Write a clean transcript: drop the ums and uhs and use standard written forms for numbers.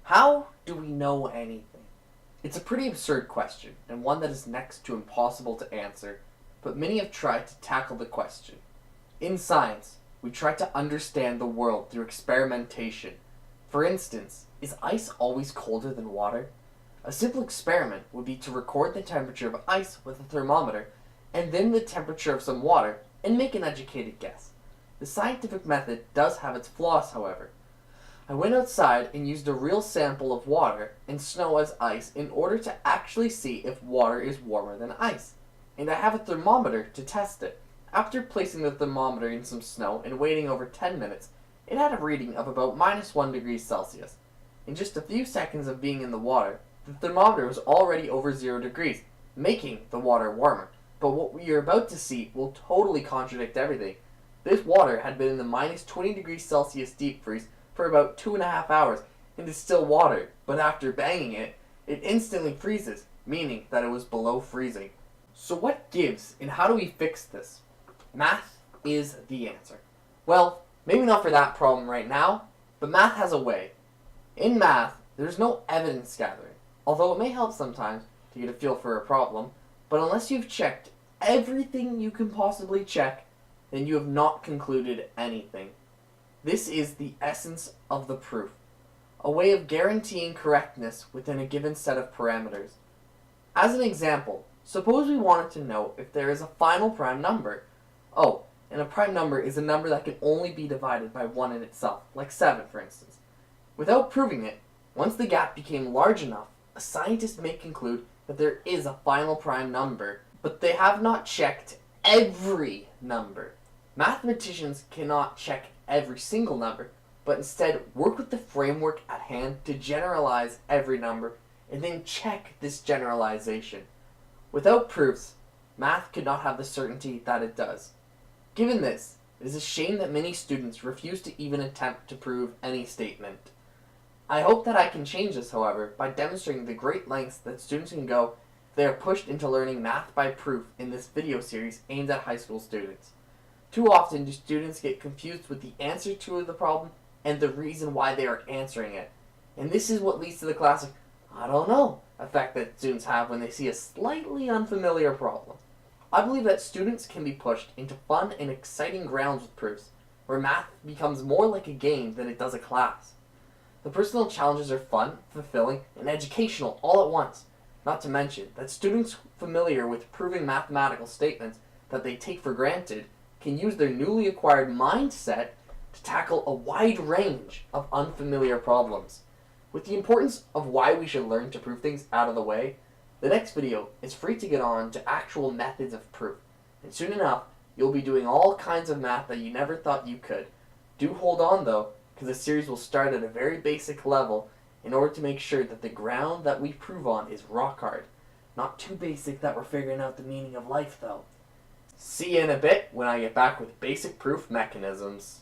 How do we know anything? It's a pretty absurd question, and one that is next to impossible to answer, but many have tried to tackle the question. In science, we try to understand the world through experimentation. For instance, is ice always colder than water? A simple experiment would be to record the temperature of ice with a thermometer, and then the temperature of some water, and make an educated guess. The scientific method does have its flaws, however. I went outside and used a real sample of water and snow as ice in order to actually see if water is warmer than ice. And I have a thermometer to test it. After placing the thermometer in some snow and waiting over 10 minutes, it had a reading of about -1 degree Celsius. In just a few seconds of being in the water, the thermometer was already over 0 degrees, making the water warmer. But what we are about to see will totally contradict everything. This water had been in the -20 degrees Celsius deep freeze for about 2.5 hours and is still water, but after banging it, it instantly freezes, meaning that it was below freezing. So what gives, and how do we fix this? Math is the answer. Well, maybe not for that problem right now, but math has a way. In math, there's no evidence gathering, although it may help sometimes to get a feel for a problem, but unless you've checked everything you can possibly check, then you have not concluded anything. This is the essence of the proof, a way of guaranteeing correctness within a given set of parameters. As an example, suppose we wanted to know if there is a final prime number. Oh, and a prime number is a number that can only be divided by 1 in itself, like 7 for instance. Without proving it, once the gap became large enough, a scientist may conclude that there is a final prime number, but they have not checked every number. Mathematicians cannot check every single number, but instead work with the framework at hand to generalize every number and then check this generalization. Without proofs, math could not have the certainty that it does. Given this, it is a shame that many students refuse to even attempt to prove any statement. I hope that I can change this, however, by demonstrating the great lengths that students can go if they are pushed into learning math by proof in this video series aimed at high school students. Too often do students get confused with the answer to the problem and the reason why they are answering it. And this is what leads to the classic, "I don't know," effect that students have when they see a slightly unfamiliar problem. I believe that students can be pushed into fun and exciting grounds with proofs, where math becomes more like a game than it does a class. The personal challenges are fun, fulfilling, and educational all at once. Not to mention that students familiar with proving mathematical statements that they take for granted can use their newly acquired mindset to tackle a wide range of unfamiliar problems. With the importance of why we should learn to prove things out of the way, the next video is free to get on to actual methods of proof, and soon enough, you'll be doing all kinds of math that you never thought you could. Do hold on though, because the series will start at a very basic level in order to make sure that the ground that we prove on is rock hard. Not too basic that we're figuring out the meaning of life though. See you in a bit when I get back with basic proof mechanisms.